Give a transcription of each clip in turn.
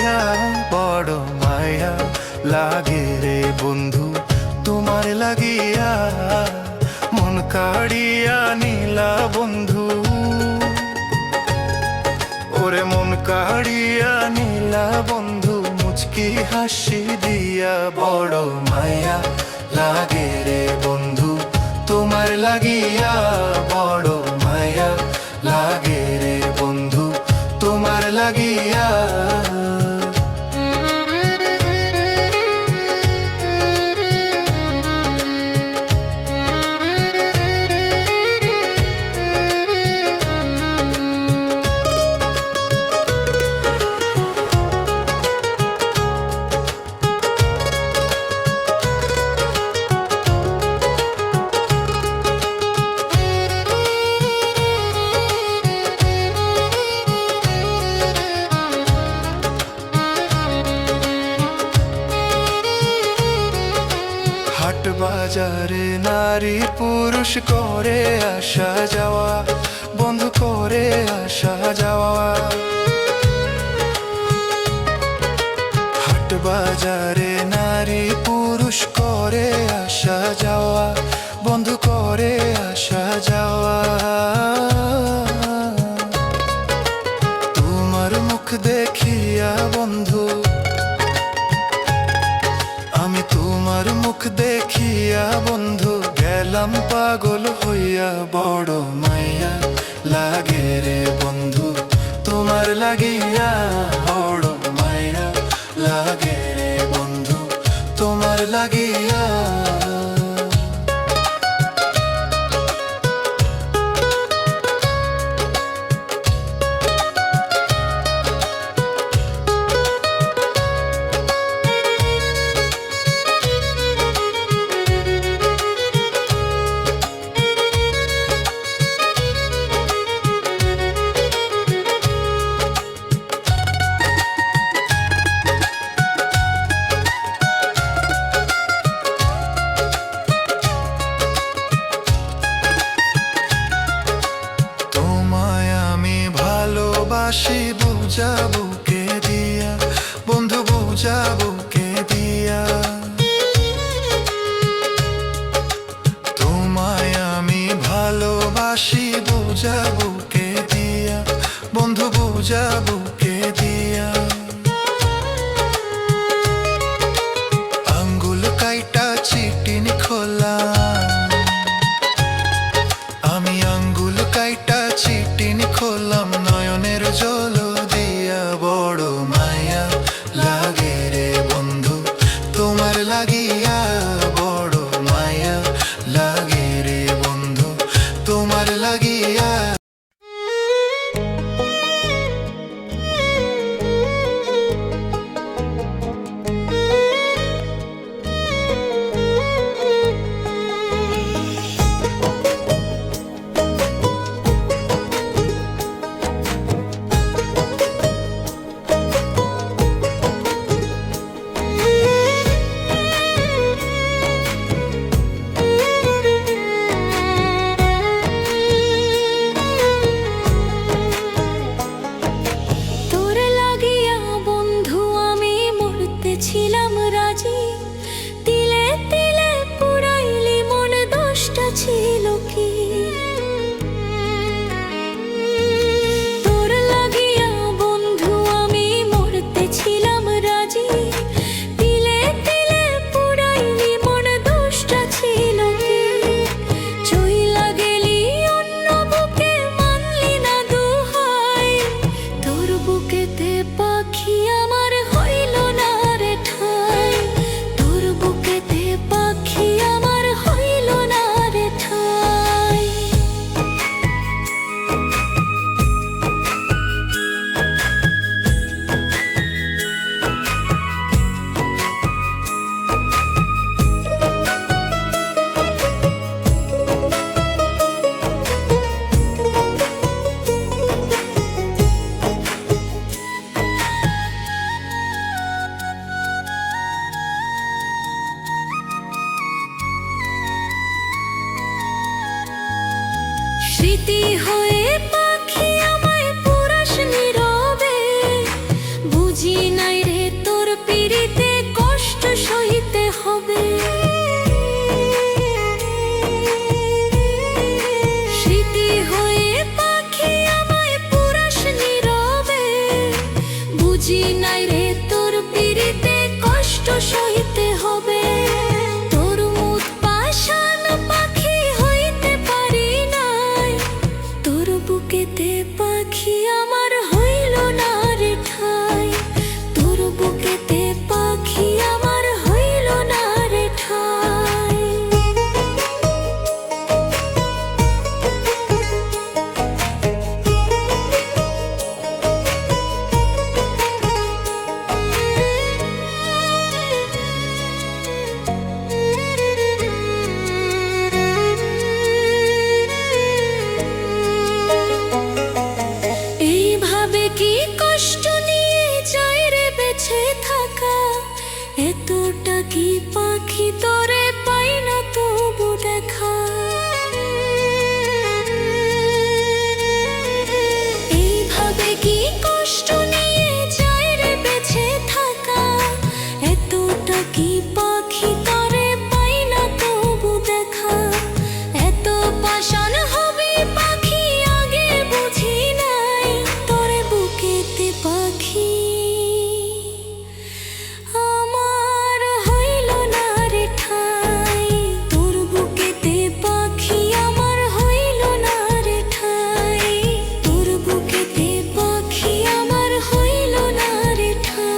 লাগিয়া বড় মায়া লাগে রে বন্ধু তোমার লাগিয়া মন কাড়িয়া নীলা বন্ধু ওরে মন কাড়িয়া নীলা বন্ধু মুচকি হাসি দিয়া বড় মায়া লাগে রে বন্ধু তোমার লাগিয়া বড় মায়া লাগে রে বন্ধু তোমার লাগিয়া হাট বাজারে নারী পুরুষ করে আসা যাওয়া বন্ধু করে আসা যাওয়া হাট বাজারে নারী পুরুষ করে আসা যাওয়া বন্ধু করে আসা যাওয়া তোমার মুখ দেখিয়া বন্ধু আমি তোমার মুখ দেখিয়া বন্ধু গেলাম পাগল হইয়া বড় মায়া লাগে রে বন্ধু তোমার লাগিয়া বড় মায়া লাগে রে বন্ধু তোমার লাগিয়া ভালোবাসি বুঝাবো কে দিয়া বন্ধু বুঝাবো কে দিয়া তোমায় আমি ভালোবাসি বুঝাবো কে দিয়া বন্ধু বুঝাবো কে দিয়া আঙ্গুল কাইটা চিটিন খোলা আমি আঙ্গুল কাইটা চিটিন খোলাম নয়নের জল দিয়া বড় মায়া লাগে রে বন্ধু তোমার লাগিয়া বড় মায়া লাগে রে বন্ধু তোমার লাগিয়া ছিলাম রাজি তিলে তিলে পুরাইলি মন দোষটা ছিল কি তোর লাগিয়া বন্ধু আমি মরতে ছিলাম রাজি তিলে তিলে পুরাইলি মন দোষটা ছিল কি চইলা গেলি অন্য বুকে মানলি না দোহাই তোর বুকেতে পাখি আমার হইল না তোর বুকেতে পাখি আমার হইল না রে ঠাই স্মৃতি হয়ে পাখি আমায় পুরাস নীরবে বুঝি না নাই রে তোর পিড়িতে কষ্ট সইতে হবে। স্মৃতি হয়ে পাখি আমায় পুরাস নীরবে, বুঝি নাই রে তোর পিড়িতে কষ্ট সইতে হবে। তোর মুখ পাষাণ পাখি হইতে পারি নাই, তোর বুকেতে পাখি আমার হইল না রে ঠাই, তোর বুকেতে পাখি আমার হইল না রে ঠাই। এইভাবে কি কষ্ট নিয়ে যায় রে বেঁচে থাকা, এতটা কি পাখি তোরে পাই না তবু দেখা। এইভাবে কি কষ্ট নিয়ে যায় রে বেঁচে থাকা, এতটা কি পাখি তোরে পাই না তবু দেখা। এত পাষাণ হবি পাখি আগে বুঝি নাই, তোরে বুকেতে পাখি আমার হইল না রে ঠাই, তোর বুকেতে পাখি আমার হইল না রে ঠাই, তোর বুকেতে পাখি আমার হইল না রে ঠাই।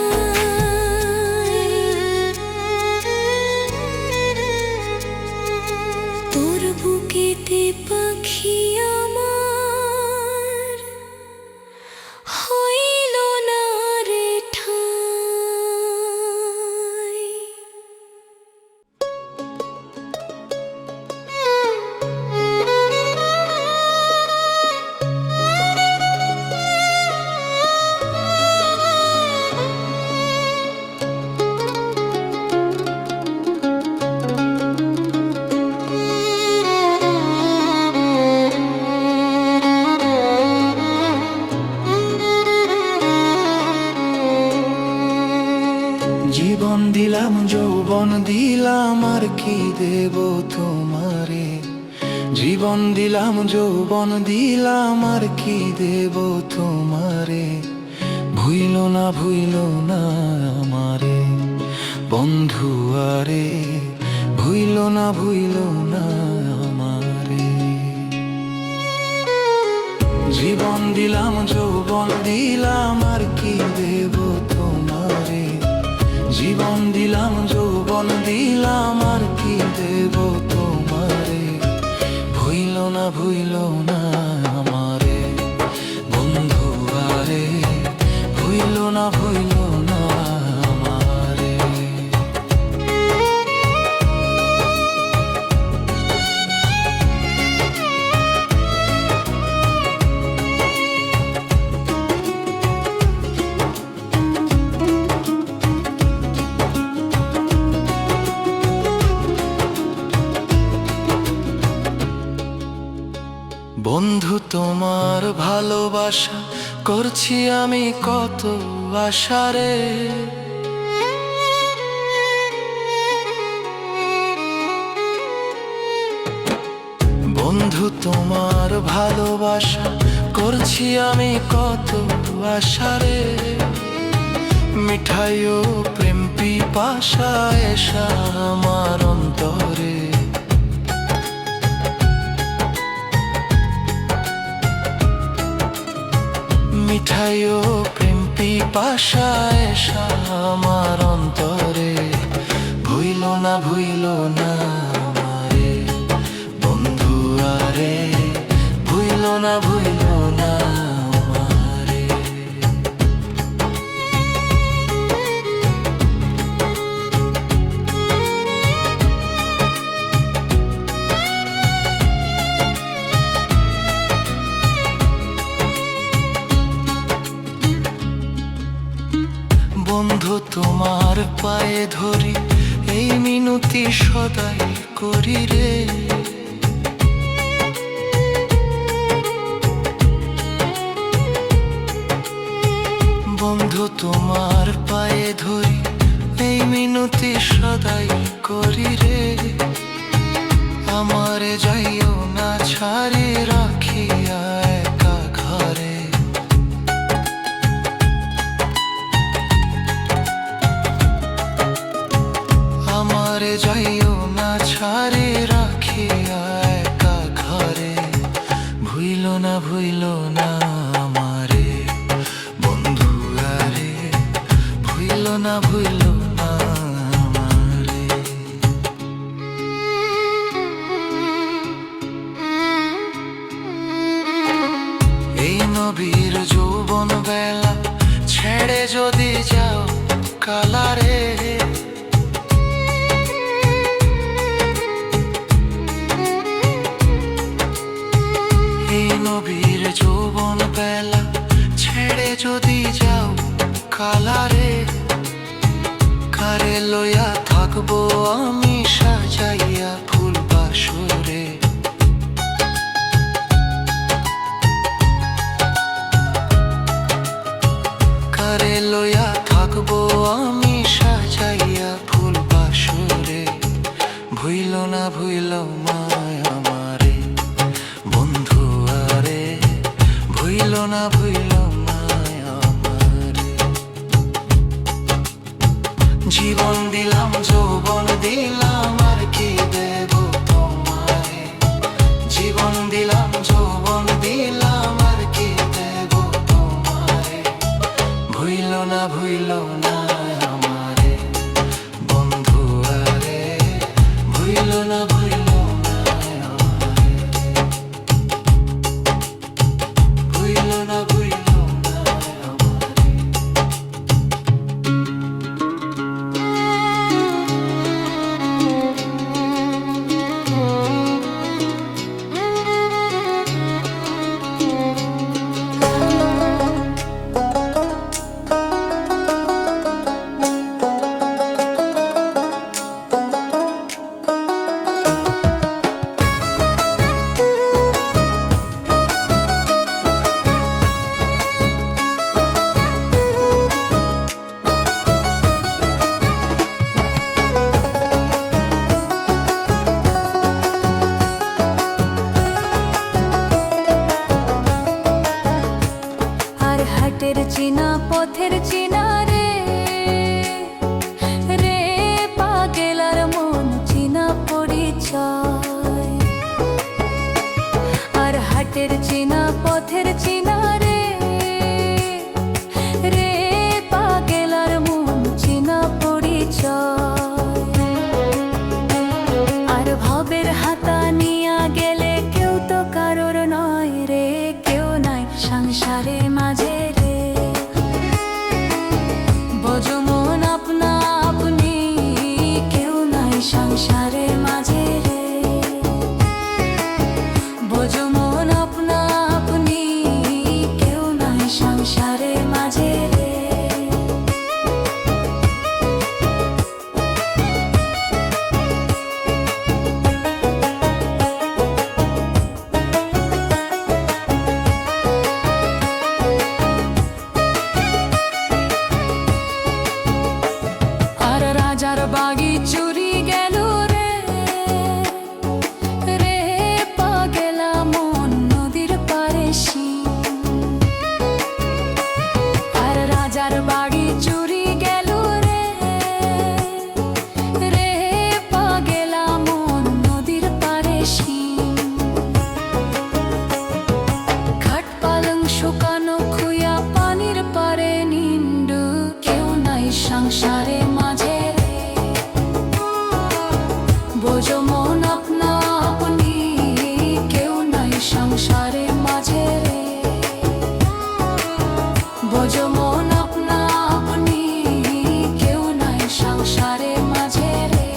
তোর বুকেতে পাখি আমার হইল না রে ঠাই। জীবন দিলাম যৌবন দিলাম আর কি দেব তোমারে, জীবন দিলাম যৌবন দিলাম আর কি দেব তোমারে। ভুইল না আমারে বন্ধু আরে, ভুইল না আমারে। জীবন দিলাম যৌবন দিলাম আর কি দেব তোমারে, জীবন দিলাম যৌবন দিলাম আর কি দেব তোমারে। ভুইল না আমারে বন্ধু আরে, ভুইল না আমারে। বন্ধু তোমার ভালোবাসা করছি আমি কত আশারে, বন্ধু তোমার ভালোবাসা করছি আমি কত আশারে। মিঠাইও প্রেম পিপাসা এসা আমার অন্তরে, মিঠাইও প্রেম পিপাসা এসা আমার অন্তরে। ভুইল না আমারে বন্ধু আরে, ভুইল না আমারে। বন্ধু তোমার পায়ে ধরি এই মিনতি সদাই করি রে, বন্ধু তোমার পায়ে মিনতি সদাই করি রে, আমারে যাইও না ছাড়ি রাখিয়া একা ঘরে। আমারে যাইও না ছাড়ি রাখিয়া একা ঘরে। ভুইল না ভুইল না আমারে বন্ধু আরে, ভুইল না ভুইল না আমারে। এই নবীর যৌবন বেলা ছেড়ে যদি যাও কালারে, এই নবীর যৌবন বেলা ছেড়ে যদি যাও কালারে, কারে লইয়া থাকবো আমি সাজাইয়া ফুল বাসরে। কারে লইয়া থাকবো আমি সাজাইয়া ফুল বাসরে। ভুইল না ভুইল মা আমারে বন্ধু আরে, ভুইল না ভুইল মা আমারে। জীবন দিলাম যৌবন দিলাম আর কি দেব তোমারে, জীবন দিলাম যৌবন দিলাম আর কি দেব তোমারে। ভুইল না ভুইল না আমারে বন্ধু আরে, ভুইল না ভুইল না আমারে, ভুইল না ভুইল না আমারে। হাটের চিনা পথের চিনা রে, রে পাগেলার মন চিনা পরিচয়। আর হাটের চিনা পথের চিনা রে, রে পাগেলার মন চিনা পরিচয়। আর ভবের হাতা নিয়া গেলে কেউ তো কারোর নয় রে, কেউ নাই সংসারের মাঝে। সংসারের মাঝে রে, বোঝো মন আপনা আপনি, কেউ নাই সংসারের মাঝে রে। আর রাজার বাগি চুরি গেল রে, রে পাগেলা মন নদীর পারে শিম। আর রাজার বাড়ি চুরি গেল রে, রে পাগেলা মন নদীর পারে শিম। খাট পালং শুকানো খুয়া পানির পারে নিন্ডু, কেউ নাই সংসারে মাঝে রে। বোঝো মন আপনা আপনি, কেউ নাই সংসারের মাঝে রে। বোঝো মন আপনা আপনি, কেউ নাই সংসারের মাঝে রে।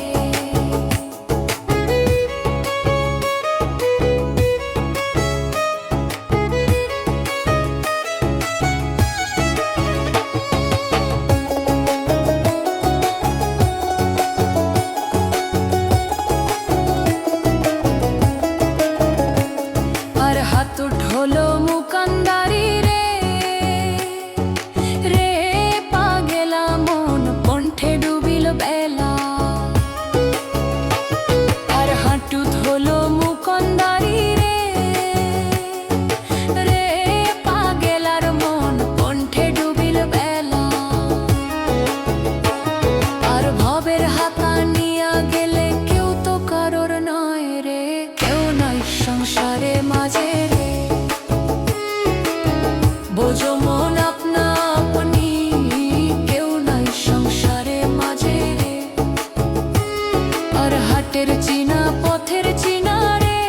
হাটের চিনা পথের চিনা রে,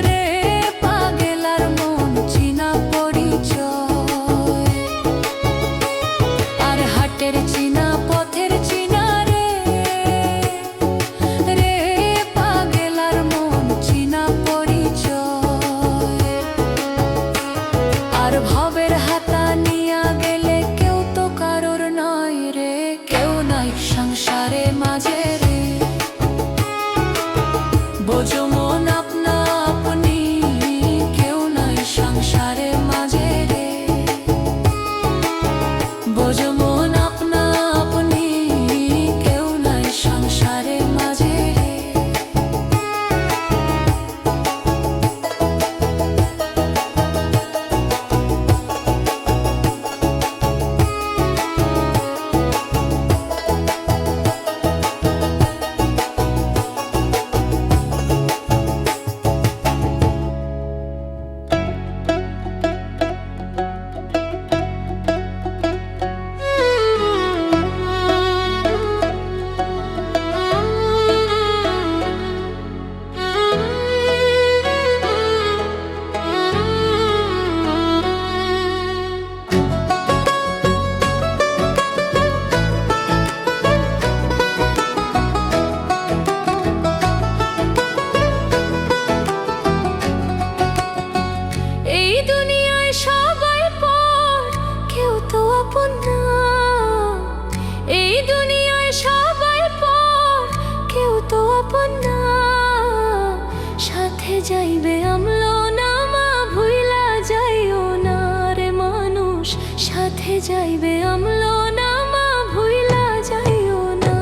রে পাগেলার মন চিনা পরিচয়। আর হাটের চিনা পথের চিনা রে, রে পাগেলার মন চিনা পরিচয়। আর ভবের হাতা নিয়া গেলে কেউ তো কারোর নয় রে, কেউ নাই সংসারে মাঝে রে। বোঝো মন আপনা আপনি, কেউ নাই সংসারে মাঝে রে। বোঝো মন আপনা আপনি, কেউ নাই সংসারে মাঝে রে। এই দুনিয়ায় সবাই পর, কেউ তো আপন না। এই দুনিয়ায় সবাই পর, কেউ তো আপন না। সাথে যাইবে আমলো না মা, ভুইলা যাইও না রে মানুষ। সাথে যাইবে আমলো না মা, ভুইলা যাইও না।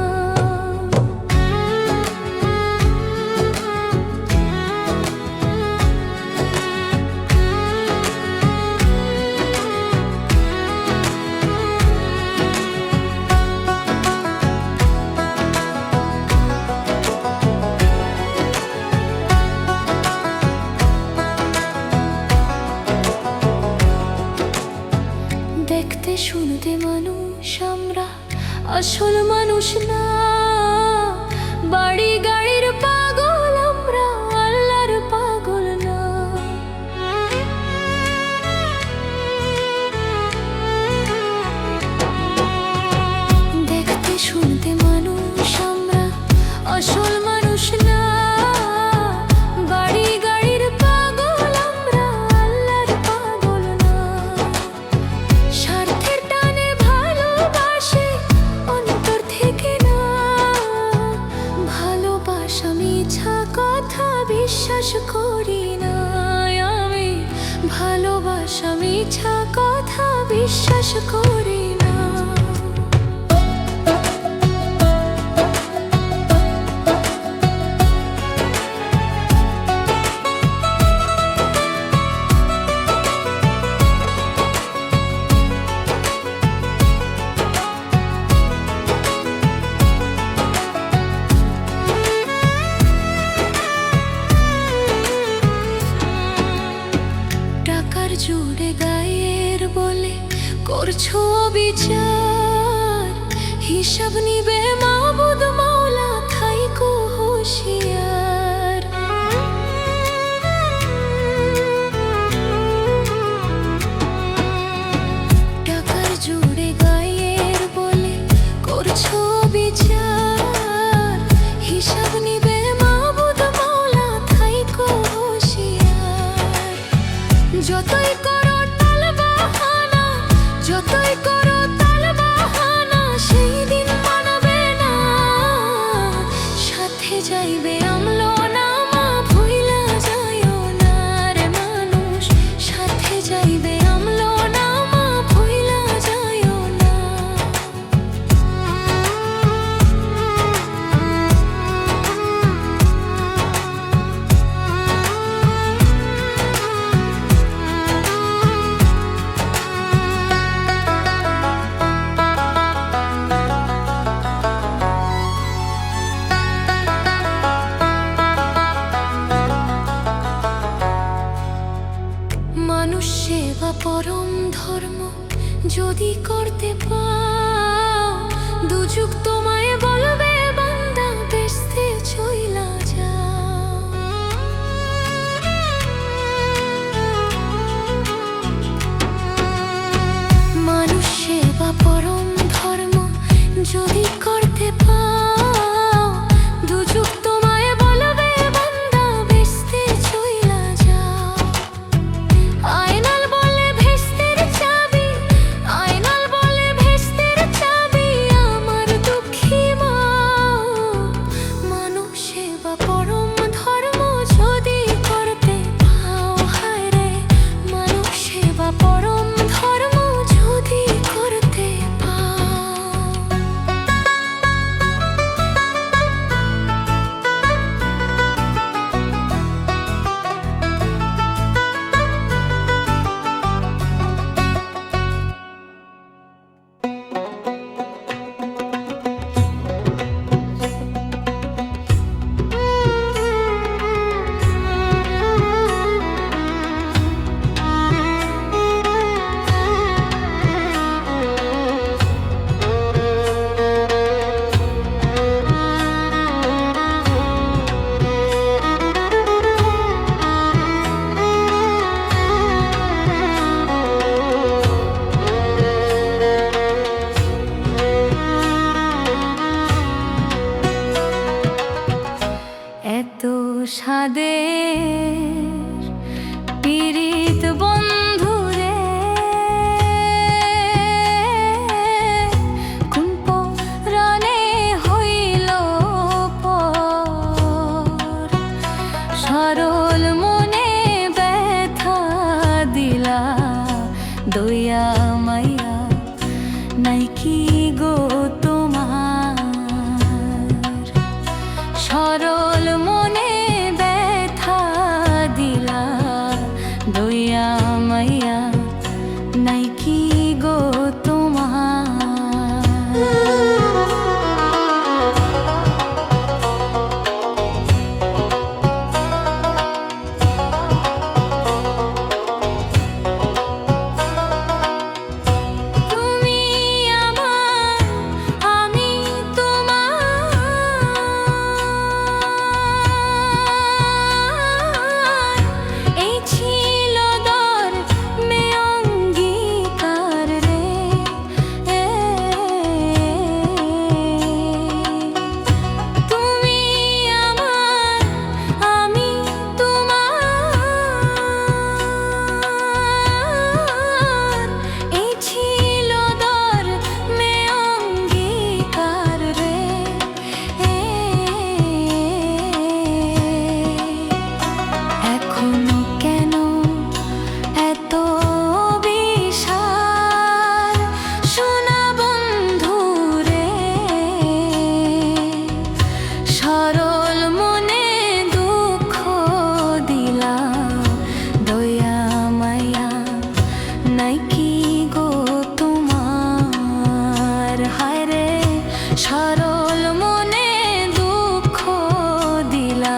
দেখতে শুনতে মানুষ আমরা, আসল মানুষ না। বাড়ি গাড়ির পাগল আমরা, আল্লাহর পাগল না। দেখতে শুনতে মানুষ আমরা, আসল মানুষ না। বাড়ি গাড়ির পাগল আমরা, আল্লাহর পাগল না। স্বার্থের টানে ভালোবাসে অন্তর থেকে না। ভালোবাসা মিছা কথা বিশ্বাস করি না আমি। ভালোবাসা মিছা কথা বিশ্বাস করি না। টাকার জোরে গায়ের বলে করছো বিচার, হিসাব নিবে মাবুদ মৌলা, থাইকো হুঁশিয়ার। টাকার জোরে গায়ের বলে করছো বিচার, হিসাব নিবে মাবুদ মৌলা, থাইকো হুঁশিয়ার। যতই করো তাল বাহানা, যতই করো তাল নাই কি গো তোমার সরল মনে ব্যথা দিলা দইয়া মাইয়া নাই কি গো তোমার সরল মনে দুঃখ দিলা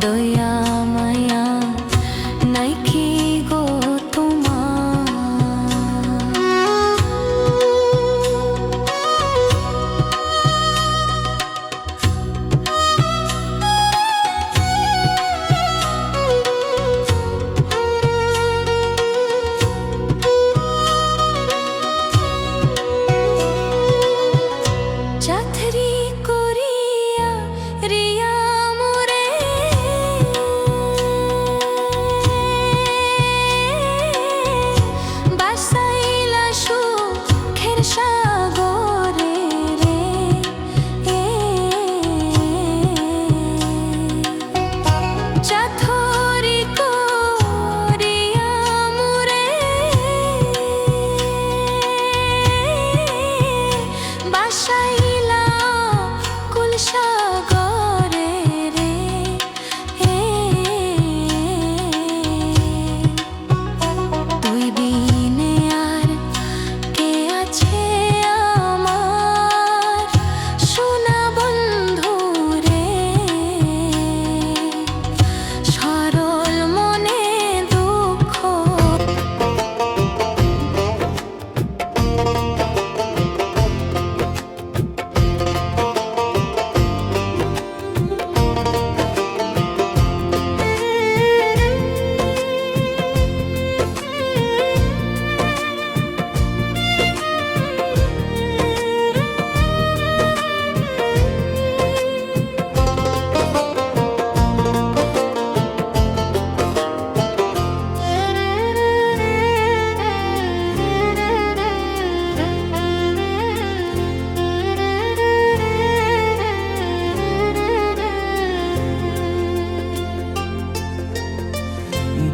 দয়া মায়া নাই কি গো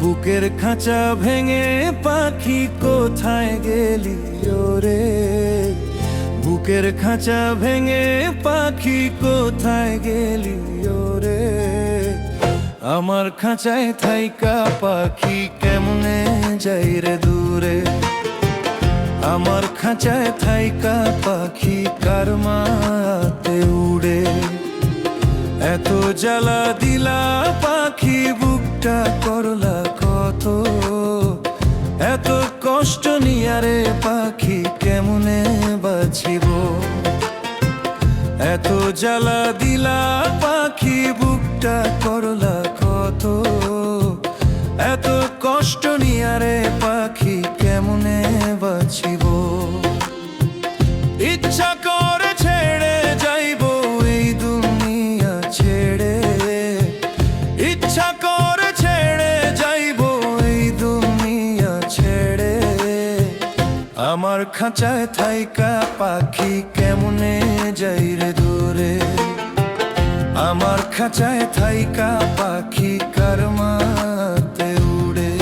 বুকের খাঁচা ভেঙে পাখি কোথায় গেলি ওরে বুকের খাঁচা ভেঙে পাখি কোথায় গেলি ওরে আমার খাঁচায় থাইকা পাখি কেমনে যাই রে দূরে আমার খাঁচায় থাইকা পাখি কার মাতে উড়ে এত জ্বালা দিলা পাখি বুকটা করলা কত এত কষ্ট নিয়ারে পাখি কেমনে বাঁচিব এত জ্বালা দিলা পাখি বুকটা করলা কত এত কষ্ট নিয়ারে পাখি কেমনে বাঁচিব ইচ্ছা করে ছেড়ে যাইব এই দুনিয়া ছেড়ে ইচ্ছা করে ছেড়ে যাইব এই দুনিয়া ছেড়ে আমার খাঁচায় থাইকা পাখি কেমনে যাই রে দূরে আমার খাঁচায় থাইকা পাখি কার মাতে উড়ে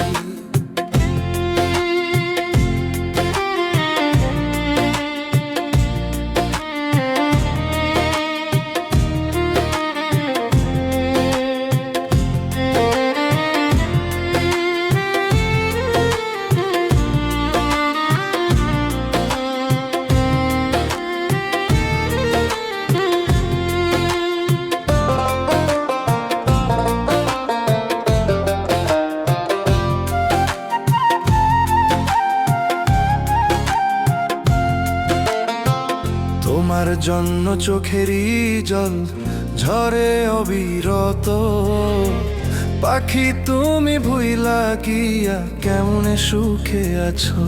তোমার জন্য চোখেরই জল ঝরে অবিরত। পাখি তুমি ভুইলা গিয়া কেমনে সুখে আছো।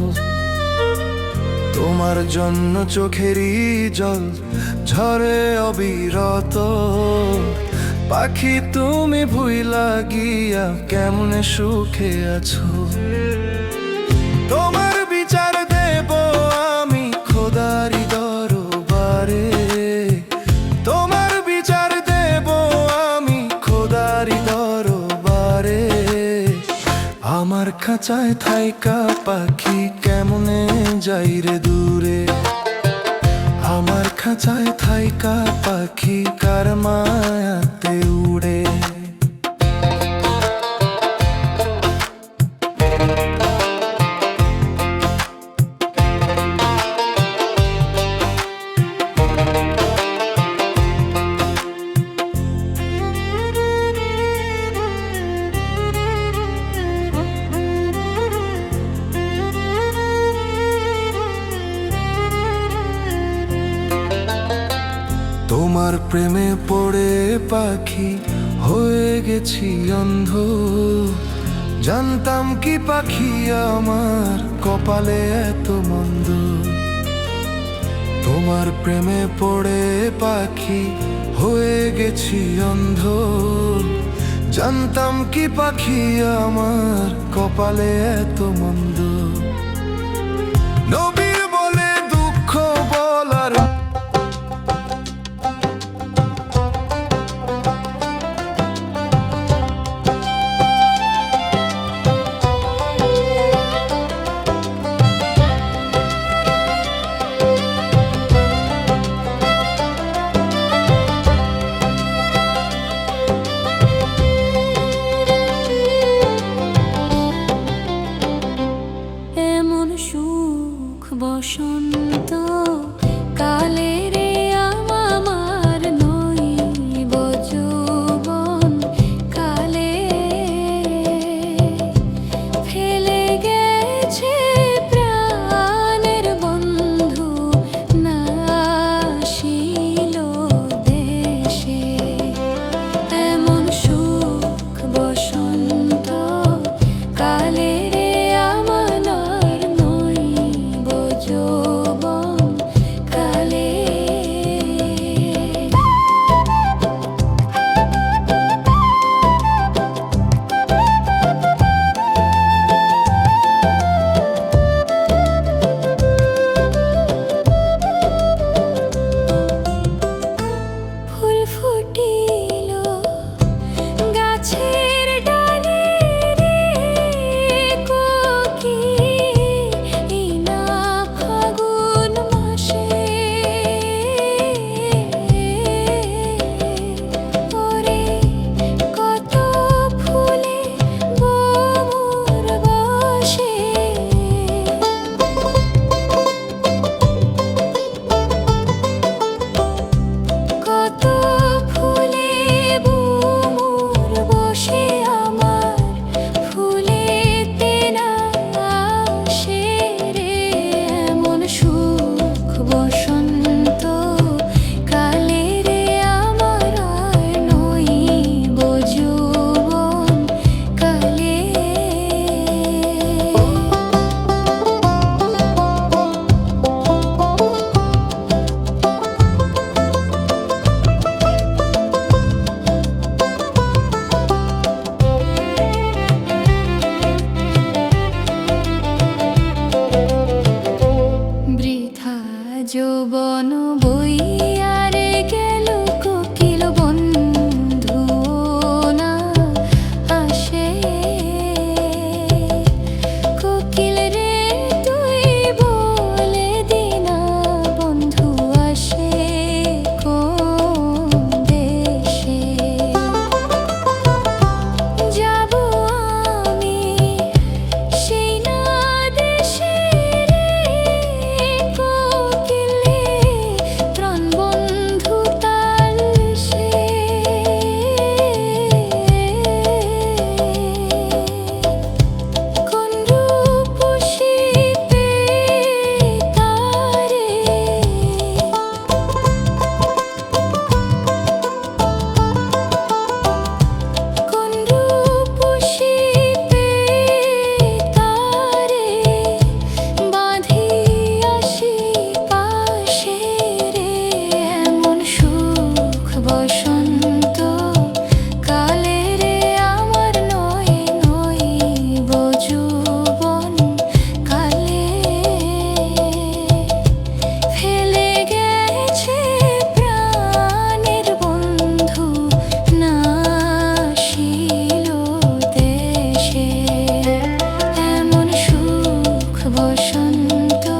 তোমার জন্য চোখেরই জল ঝরে অবিরত। পাখি তুমি ভুইলা গিয়া কেমনে সুখে আছো। তোমার বিচার দেব আমি খোদারি দরবারে। তোমার বিচার দেব আমি খোদারি দরবারে। আমার খাঁচায় থাইকা পাখি কেমনে যাই রে দূরে। আমার খাঁচায় থাইকা পাখি কার মায়াতে উড়ে। তোমার প্রেমে পড়ে পাখি হয়ে গেছি অন্ধ। জানতাম কি পাখি আমার কপালে এত মন্দ। তোমার প্রেমে পড়ে পাখি হয়ে গেছি অন্ধ। জানতাম কি পাখি আমার কপালে এত মন্দ। নবীর বলে দুঃখ বলার বসন্ত কালে রে আমার নইব যৌবন কালে। ফেলে গেছে প্রাণের বন্ধু না আসিল দেশে। এমন সুখ বসন্ত কালে রে আমার যৌবন কালে। ফুল ফুটিল গাছের ডালে রে কোকিল ফাগুন মাসে। ওরে কত ফুলে ভ্রমর বসে। কত ফুলে ভ্রমর বসে আমার ফুলেতে না আসে রে। এমন সুখ বসন্ত কালে রে আমার আর নইব যৌবন কালে। বৃথা যৌবন বইয়া রে গেল কোকিল বন্ধু না আসে। কোকিল রে তুই বলে দিনা বন্ধু আসে কোন দেশে। যাব আমি সেই না দেশে রে কোকিলে প্রাণ বসন্ত